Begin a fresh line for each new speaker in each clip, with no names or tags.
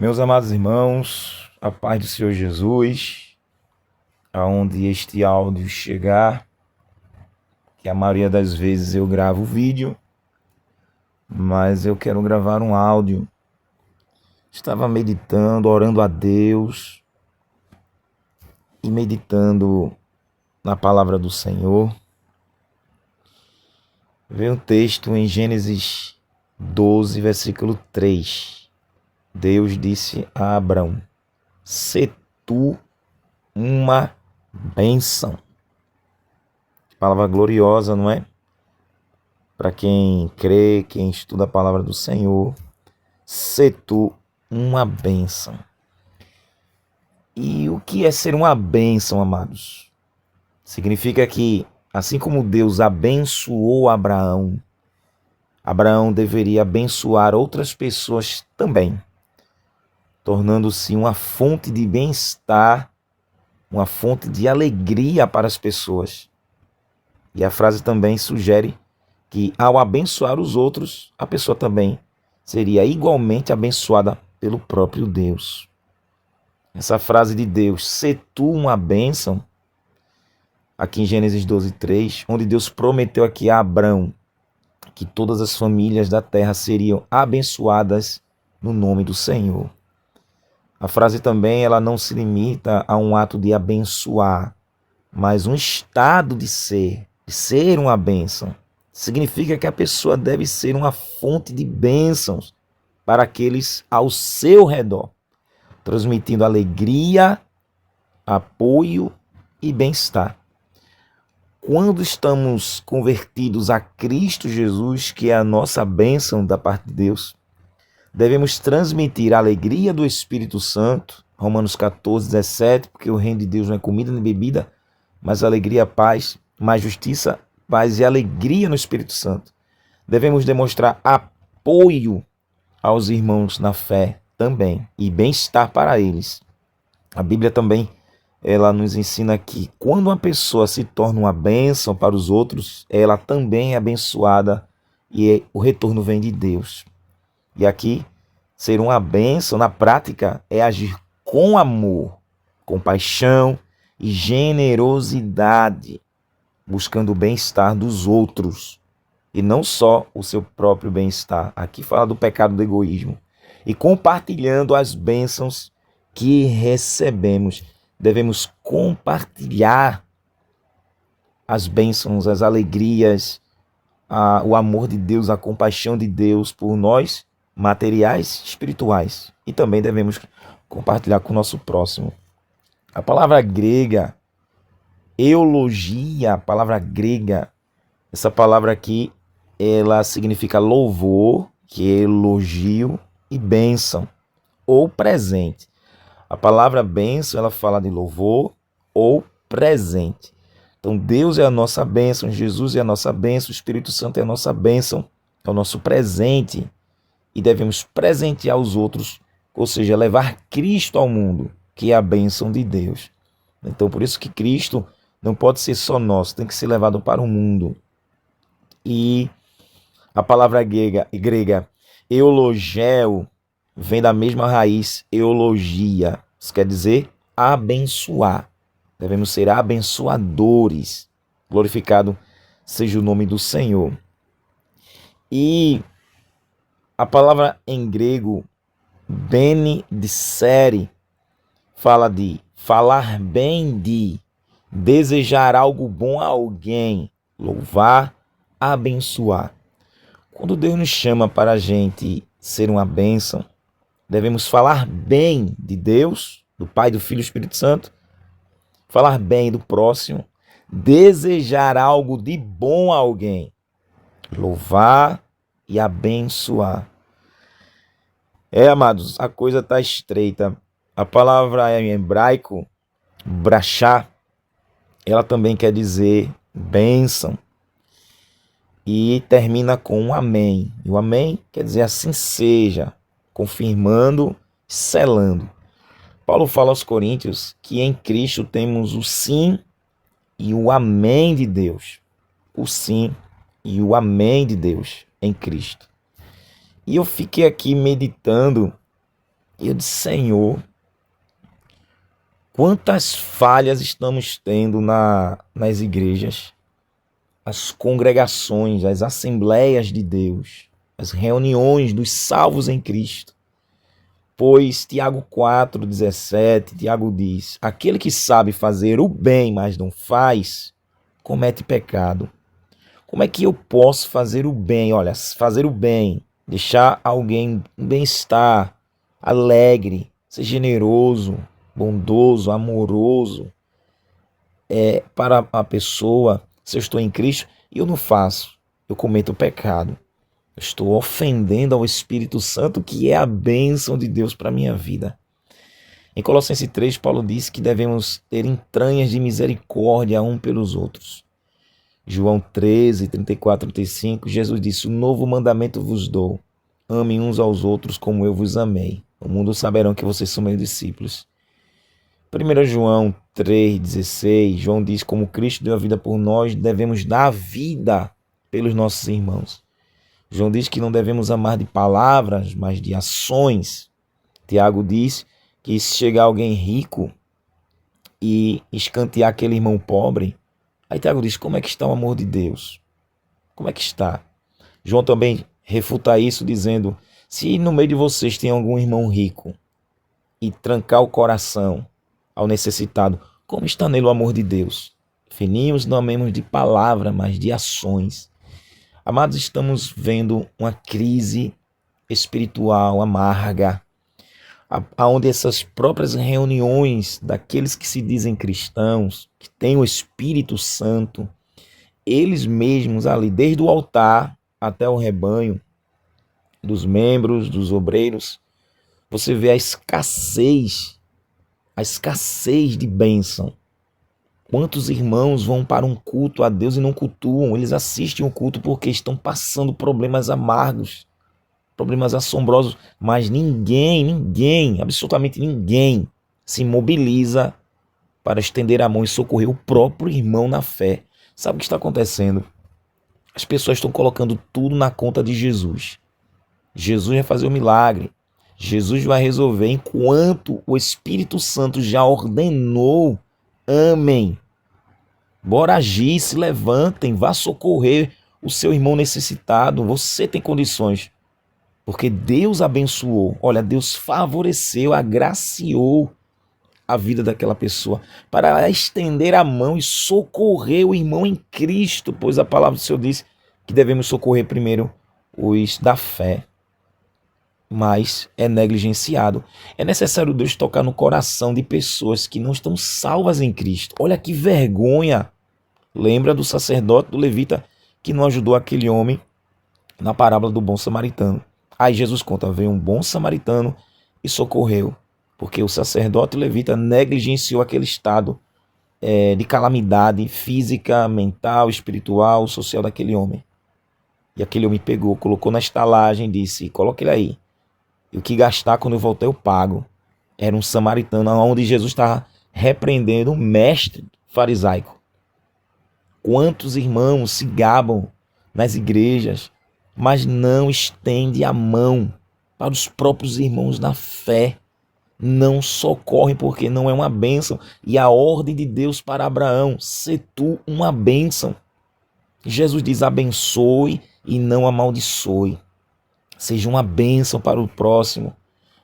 Meus amados irmãos, a paz do Senhor Jesus, aonde este áudio chegar, que a maioria das vezes eu gravo vídeo, mas eu quero gravar um áudio. Estava meditando, orando a Deus e meditando na palavra do Senhor. Veio um texto em Gênesis 12, versículo 3. Deus disse a Abrão: "Sê tu uma bênção." Palavra gloriosa, não é? Para quem crê, quem estuda a palavra do Senhor. Sê tu uma bênção. E o que é ser uma bênção, amados? Significa que, assim como Deus abençoou Abraão, Abraão deveria abençoar outras pessoas também, tornando-se uma fonte de bem-estar, uma fonte de alegria para as pessoas. E a frase também sugere que, ao abençoar os outros, a pessoa também seria igualmente abençoada pelo próprio Deus. Essa frase de Deus, "Sê tu uma bênção", aqui em Gênesis 12, 3, onde Deus prometeu aqui a Abrão que todas as famílias da terra seriam abençoadas no nome do Senhor. A frase também ela não se limita a um ato de abençoar, mas um estado de ser uma bênção. Significa que a pessoa deve ser uma fonte de bênçãos para aqueles ao seu redor, transmitindo alegria, apoio e bem-estar. Quando estamos convertidos a Cristo Jesus, que é a nossa bênção da parte de Deus, devemos transmitir a alegria do Espírito Santo, Romanos 14, 17, porque o reino de Deus não é comida nem bebida, mas alegria, paz, mais justiça, paz e alegria no Espírito Santo. Devemos demonstrar apoio aos irmãos na fé também e bem-estar para eles. A Bíblia também ela nos ensina que quando uma pessoa se torna uma bênção para os outros, ela também é abençoada e o retorno vem de Deus. E aqui, ser uma bênção na prática é agir com amor, compaixão e generosidade, buscando o bem-estar dos outros e não só o seu próprio bem-estar. Aqui fala do pecado do egoísmo. E compartilhando as bênçãos que recebemos. Devemos compartilhar as bênçãos, as alegrias, o amor de Deus, a compaixão de Deus por nós, materiais, espirituais. E também devemos compartilhar com o nosso próximo. A palavra grega, eulogia, a palavra grega, essa palavra aqui, ela significa louvor, que é elogio, e bênção, ou presente. A palavra bênção, ela fala de louvor ou presente. Então, Deus é a nossa bênção, Jesus é a nossa bênção, o Espírito Santo é a nossa bênção, é o nosso presente. E devemos presentear os outros, ou seja, levar Cristo ao mundo, que é a bênção de Deus. Então, por isso que Cristo não pode ser só nosso, tem que ser levado para o mundo. E a palavra grega eulogeo, vem da mesma raiz, eulogia. Isso quer dizer abençoar. Devemos ser abençoadores. Glorificado seja o nome do Senhor. E a palavra em grego, benedicere, fala de falar bem de, desejar algo bom a alguém, louvar, abençoar. Quando Deus nos chama para a gente ser uma bênção, devemos falar bem de Deus, do Pai, do Filho e do Espírito Santo, falar bem do próximo, desejar algo de bom a alguém, louvar e abençoar. Amados, a coisa está estreita. A palavra em hebraico, brachá, ela também quer dizer bênção. E termina com um amém. E o amém quer dizer assim seja, confirmando, selando. Paulo fala aos Coríntios que em Cristo temos o sim e o amém de Deus. O sim e o amém de Deus em Cristo. E eu fiquei aqui meditando E eu disse, Senhor, quantas falhas estamos tendo nas igrejas, as congregações, as assembleias de Deus, as reuniões dos salvos em Cristo. Pois Tiago 4,17, Tiago diz, aquele que sabe fazer o bem, mas não faz, comete pecado. Como é que eu posso fazer o bem? Olha, fazer o bem, deixar alguém em bem-estar, alegre, ser generoso, bondoso, amoroso para a pessoa. Se eu estou em Cristo e eu não faço, eu cometo pecado. Eu estou ofendendo ao Espírito Santo, que é a bênção de Deus para a minha vida. Em Colossenses 3, Paulo diz que devemos ter entranhas de misericórdia um pelos outros. João 13, 34, 35, Jesus disse, um novo mandamento vos dou, amem uns aos outros como eu vos amei. O mundo saberão que vocês são meus discípulos. 1 João 3,16, João diz, como Cristo deu a vida por nós, devemos dar a vida pelos nossos irmãos. João diz que não devemos amar de palavras, mas de ações. Tiago diz que se chegar alguém rico e escantear aquele irmão pobre, aí Tiago diz, como é que está o amor de Deus? Como é que está? João também refuta isso dizendo, se no meio de vocês tem algum irmão rico e trancar o coração ao necessitado, como está nele o amor de Deus? Fininhos, não amemos de palavra, mas de ações. Amados, estamos vendo uma crise espiritual amarga, onde essas próprias reuniões daqueles que se dizem cristãos, que têm o Espírito Santo, eles mesmos ali, desde o altar até o rebanho, dos membros, dos obreiros, você vê a escassez de bênção. Quantos irmãos vão para um culto a Deus e não cultuam? Eles assistem o culto porque estão passando problemas amargos, problemas assombrosos, mas ninguém, absolutamente ninguém se mobiliza para estender a mão e socorrer o próprio irmão na fé. Sabe o que está acontecendo? As pessoas estão colocando tudo na conta de Jesus. Jesus vai fazer o milagre. Jesus vai resolver enquanto o Espírito Santo já ordenou. Amém. Bora agir, se levantem, vá socorrer o seu irmão necessitado. Você tem condições. Porque Deus abençoou. Olha, Deus favoreceu, agraciou a vida daquela pessoa para estender a mão e socorrer o irmão em Cristo, pois a palavra do Senhor diz que devemos socorrer primeiro os da fé, mas é negligenciado. É necessário Deus tocar no coração de pessoas que não estão salvas em Cristo. Olha que vergonha! Lembra do sacerdote, do levita, que não ajudou aquele homem na parábola do bom samaritano. Aí Jesus conta, veio um bom samaritano e socorreu, porque o sacerdote levita negligenciou aquele estado de calamidade física, mental, espiritual, social daquele homem. E aquele homem pegou, colocou na estalagem e disse, coloque ele aí. E o que gastar quando eu voltar eu pago. Era um samaritano, onde Jesus estava repreendendo o mestre farisaico. Quantos irmãos se gabam nas igrejas, mas não estende a mão para os próprios irmãos na fé. Não socorrem porque não é uma bênção. E a ordem de Deus para Abraão, se tu uma bênção. Jesus diz, abençoe e não amaldiçoe. Seja uma bênção para o próximo.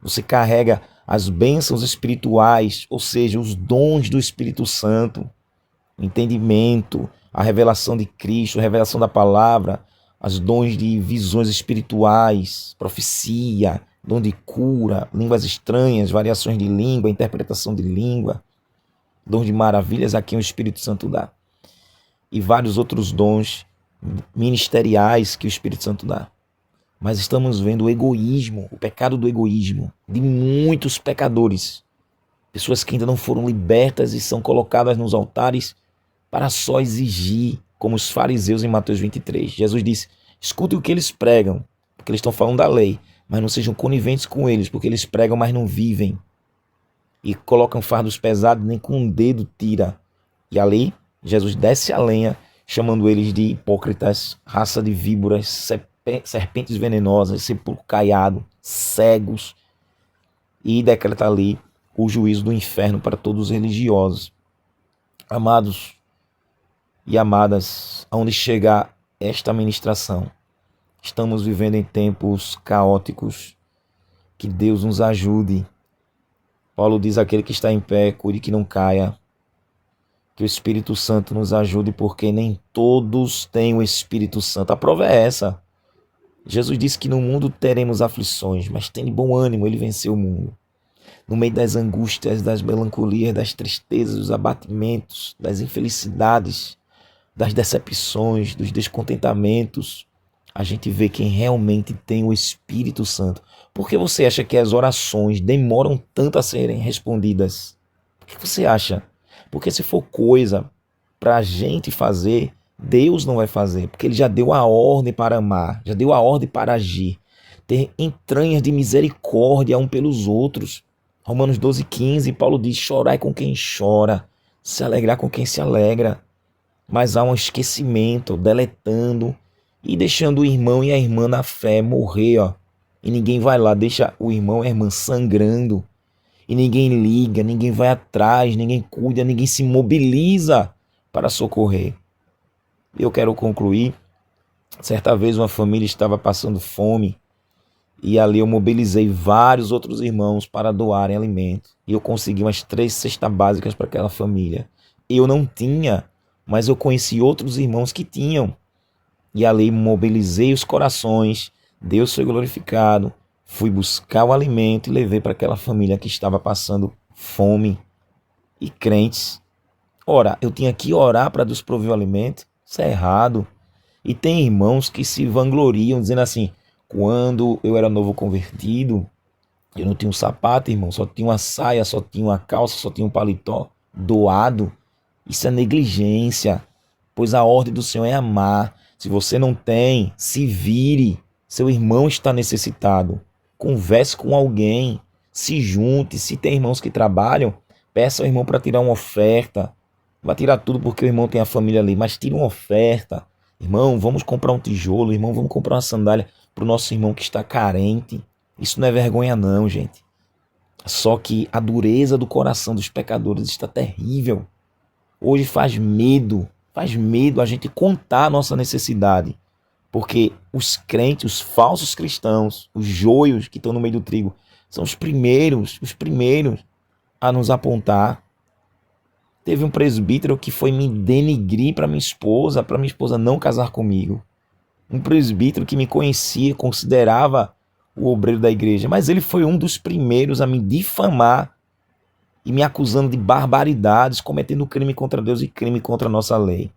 Você carrega as bênçãos espirituais, ou seja, os dons do Espírito Santo, o entendimento, a revelação de Cristo, a revelação da palavra, os dons de visões espirituais, profecia, dom de cura, línguas estranhas, variações de língua, interpretação de língua, dons de maravilhas a quem o Espírito Santo dá. E vários outros dons ministeriais que o Espírito Santo dá. Mas estamos vendo o egoísmo, o pecado do egoísmo, de muitos pecadores. Pessoas que ainda não foram libertas e são colocadas nos altares para só exigir, como os fariseus em Mateus 23. Jesus disse, escutem o que eles pregam, porque eles estão falando da lei, mas não sejam coniventes com eles, porque eles pregam, mas não vivem. E colocam fardos pesados, nem com um dedo tira. E ali, Jesus desce a lenha, chamando eles de hipócritas, raça de víboras, serpentes venenosas, sepulcro caiado, cegos. e decreta ali o juízo do inferno para todos os religiosos. Amados e amadas, aonde chegar esta ministração, estamos vivendo em tempos caóticos. Que Deus nos ajude. Paulo diz: aquele que está em pé, cuide que não caia. Que o Espírito Santo nos ajude, porque nem todos têm o Espírito Santo. A prova é essa. Jesus disse que no mundo teremos aflições, mas tem de bom ânimo, ele venceu o mundo. No meio das angústias, das melancolias, das tristezas, dos abatimentos, das infelicidades, das decepções, dos descontentamentos, a gente vê quem realmente tem o Espírito Santo. Por que você acha que as orações demoram tanto a serem respondidas? Por que você acha? Porque se for coisa para a gente fazer, Deus não vai fazer, porque Ele já deu a ordem para amar, já deu a ordem para agir, ter entranhas de misericórdia um pelos outros. Romanos 12,15, Paulo diz: chorai com quem chora, se alegrar com quem se alegra. Mas há um esquecimento, deletando e deixando o irmão e a irmã na fé morrer, ó. E ninguém vai lá, deixa o irmão e a irmã sangrando. E ninguém liga, ninguém vai atrás, ninguém cuida, ninguém se mobiliza para socorrer. Eu quero concluir. Certa vez uma família estava passando fome e ali eu mobilizei vários outros irmãos para doarem alimento. E eu consegui umas 3 cestas básicas para aquela família. Eu não tinha, mas eu conheci outros irmãos que tinham. E ali mobilizei os corações, Deus foi glorificado, fui buscar o alimento e levei para aquela família que estava passando fome. E crentes, ora, eu tinha que orar para Deus prover o alimento? Isso é errado. E tem irmãos que se vangloriam dizendo assim: quando eu era novo convertido, eu não tinha um sapato, irmão, só tinha uma saia, só tinha uma calça, só tinha um paletó doado. Isso é negligência, pois a ordem do Senhor é amar. Se você não tem, se vire. Seu irmão está necessitado. Converse com alguém, se junte. Se tem irmãos que trabalham, peça ao irmão para tirar uma oferta. Não vai tirar tudo porque o irmão tem a família ali, mas tire uma oferta. Irmão, vamos comprar um tijolo, irmão, vamos comprar uma sandália para o nosso irmão que está carente. Isso não é vergonha não, gente. Só que a dureza do coração dos pecadores está terrível. Hoje faz medo a gente contar a nossa necessidade. Porque os crentes, os falsos cristãos, os joios que estão no meio do trigo, são os primeiros a nos apontar. Teve um presbítero que foi me denigrir para minha esposa não casar comigo. Um presbítero que me conhecia, considerava o obreiro da igreja, mas ele foi um dos primeiros a me difamar e me acusando de barbaridades, cometendo crime contra Deus e crime contra a nossa lei.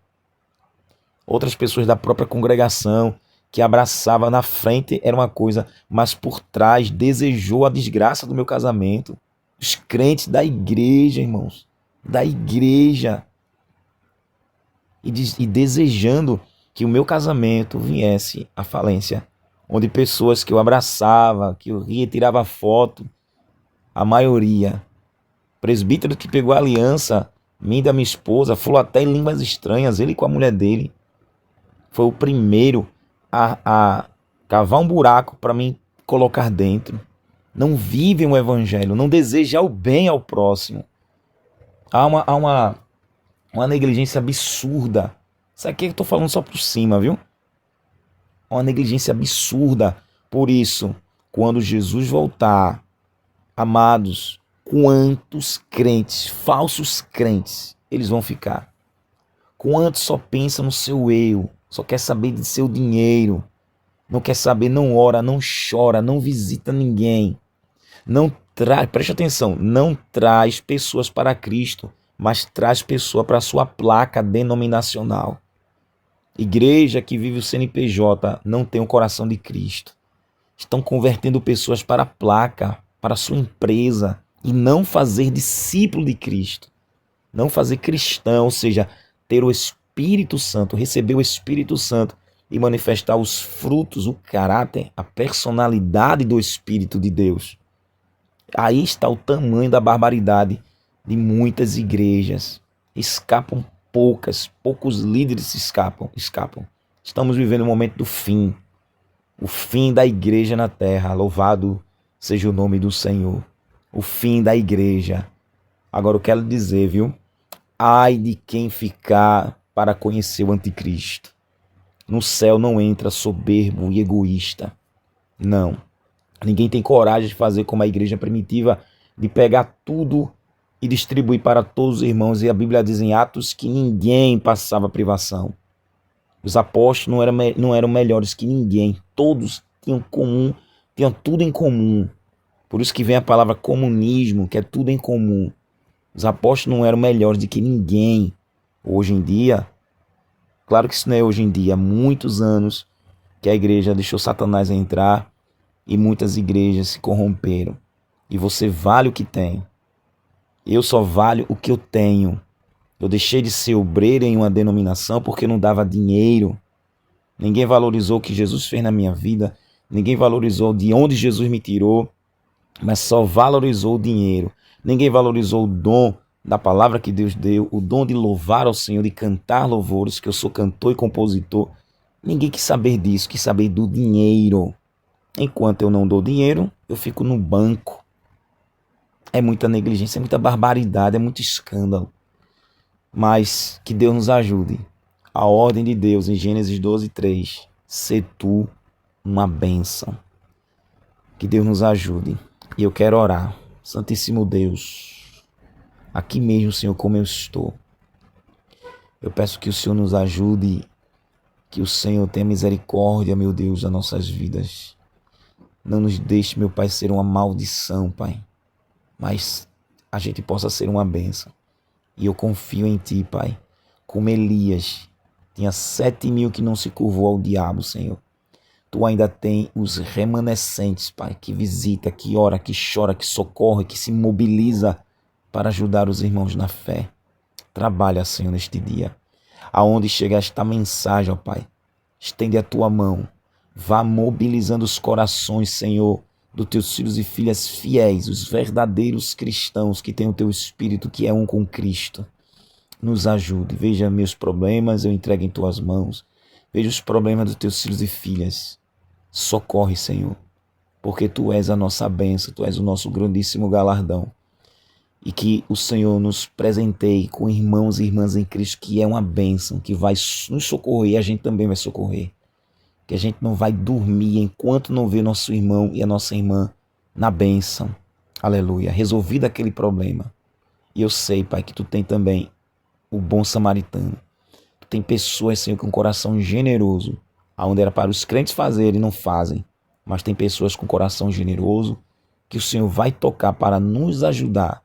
Outras pessoas da própria congregação que abraçava na frente era uma coisa, mas por trás desejou a desgraça do meu casamento. Os crentes da igreja, irmãos, da igreja, e desejando que o meu casamento viesse à falência, onde pessoas que eu abraçava, que eu ria, tirava foto, a maioria, presbítero que pegou a aliança, minha e da minha esposa, falou até em línguas estranhas, ele com a mulher dele, foi o primeiro a cavar um buraco para mim colocar dentro. Não vivem o evangelho, não desejam o bem ao próximo. Há uma negligência absurda. Isso aqui eu estou falando só por cima, viu? Uma negligência absurda. Por isso, quando Jesus voltar, amados, quantos crentes, falsos crentes, eles vão ficar? Quantos só pensam no seu eu, só quer saber de seu dinheiro, não quer saber, não ora, não chora, não visita ninguém, não traz, preste atenção, não traz pessoas para Cristo, mas traz pessoa para a sua placa denominacional. Igreja que vive o CNPJ não tem o coração de Cristo. Estão convertendo pessoas para a placa, para a sua empresa, e não fazer discípulo de Cristo. Não fazer cristão, ou seja, ter o Espírito Santo, receber o Espírito Santo e manifestar os frutos, o caráter, a personalidade do Espírito de Deus. Aí está o tamanho da barbaridade de muitas igrejas. Escapam poucos líderes se escapam. Estamos vivendo o momento do fim. O fim da igreja na terra. Louvado seja o nome do Senhor. o fim da igreja. Agora eu quero dizer, viu? Ai de quem ficar para conhecer o anticristo. No céu não entra soberbo e egoísta. Não. Ninguém tem coragem de fazer como a igreja primitiva, de pegar tudo e distribuir para todos os irmãos. E a Bíblia diz em Atos que ninguém passava privação. Os apóstolos não eram melhores que ninguém. Todos tinham tudo em comum. Por isso que vem a palavra comunismo, que é tudo em comum. Os apóstolos não eram melhores do que ninguém. Hoje em dia, claro que isso não é hoje em dia, há muitos anos que a igreja deixou Satanás entrar e muitas igrejas se corromperam. E você vale o que tem. Eu só valho o que eu tenho. Eu deixei de ser obreiro em uma denominação porque não dava dinheiro. Ninguém valorizou o que Jesus fez na minha vida. Ninguém valorizou de onde Jesus me tirou, mas só valorizou o dinheiro. Ninguém valorizou o dom da palavra que Deus deu, o dom de louvar ao Senhor, de cantar louvores, que eu sou cantor e compositor. Ninguém quis saber disso, quis saber do dinheiro. Enquanto eu não dou dinheiro, eu fico no banco. É muita negligência, é muita barbaridade, é muito escândalo. Mas que Deus nos ajude. A ordem de Deus em Gênesis 12:3. Sê tu uma bênção. Que Deus nos ajude. E eu quero orar. Santíssimo Deus, aqui mesmo, Senhor, como eu estou, eu peço que o Senhor nos ajude, que o Senhor tenha misericórdia, meu Deus, das nossas vidas. Não nos deixe, meu Pai, ser uma maldição, Pai, mas a gente possa ser uma bênção. E eu confio em Ti, Pai, como Elias tinha 7.000 que não se curvou ao diabo, Senhor. Tu ainda tem os remanescentes, Pai, que visita, que ora, que chora, que socorre, que se mobiliza para ajudar os irmãos na fé. Trabalha, Senhor, neste dia. Aonde chega esta mensagem, ó Pai, estende a Tua mão. Vá mobilizando os corações, Senhor, dos Teus filhos e filhas fiéis, os verdadeiros cristãos que têm o Teu Espírito, que é um com Cristo. Nos ajude. Veja meus problemas, eu entrego em Tuas mãos. Veja os problemas dos Teus filhos e filhas. Socorre, Senhor, porque Tu és a nossa bênção, Tu és o nosso grandíssimo galardão. E que o Senhor nos presenteie com irmãos e irmãs em Cristo, que é uma bênção, que vai nos socorrer e a gente também vai socorrer. Que a gente não vai dormir enquanto não vê nosso irmão e a nossa irmã na bênção. Aleluia. Resolvido aquele problema. E eu sei, Pai, que Tu tem também o bom samaritano. Tu tem pessoas, Senhor, com coração generoso, aonde era para os crentes fazerem e não fazem. Mas tem pessoas com coração generoso que o Senhor vai tocar para nos ajudar.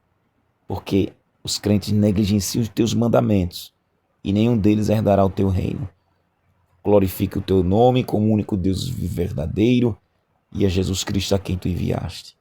Porque os crentes negligenciam os Teus mandamentos e nenhum deles herdará o Teu reino. Glorifique o Teu nome como o único Deus verdadeiro e a Jesus Cristo a quem Tu enviaste.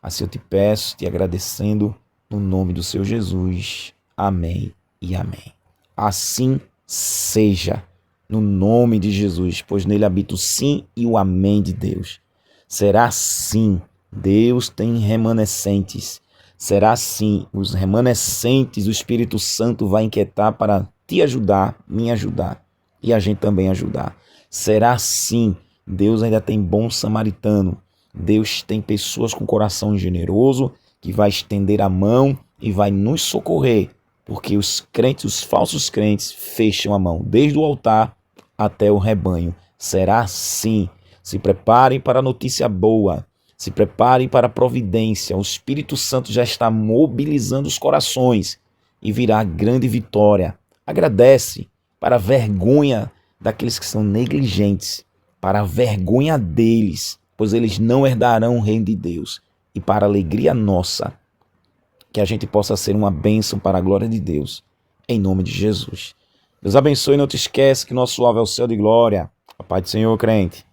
Assim eu te peço, te agradecendo, no nome do Seu Jesus. Amém e amém. Assim seja, no nome de Jesus, pois nele habita o sim e o amém de Deus. Será assim, Deus tem remanescentes. Será assim, os remanescentes, o Espírito Santo vai inquietar para te ajudar, me ajudar e a gente também ajudar. Será assim, Deus ainda tem bom samaritano. Deus tem pessoas com coração generoso que vai estender a mão e vai nos socorrer, porque os crentes, os falsos crentes, fecham a mão, desde o altar até o rebanho. Será assim. Se preparem para a notícia boa. Se preparem para a providência. O Espírito Santo já está mobilizando os corações e virá a grande vitória. Agradece para a vergonha daqueles que são negligentes, para a vergonha deles, pois eles não herdarão o reino de Deus. E para a alegria nossa, que a gente possa ser uma bênção para a glória de Deus, em nome de Jesus. Deus abençoe e não te esquece que nosso alvo é o céu de glória. A paz do Senhor, crente.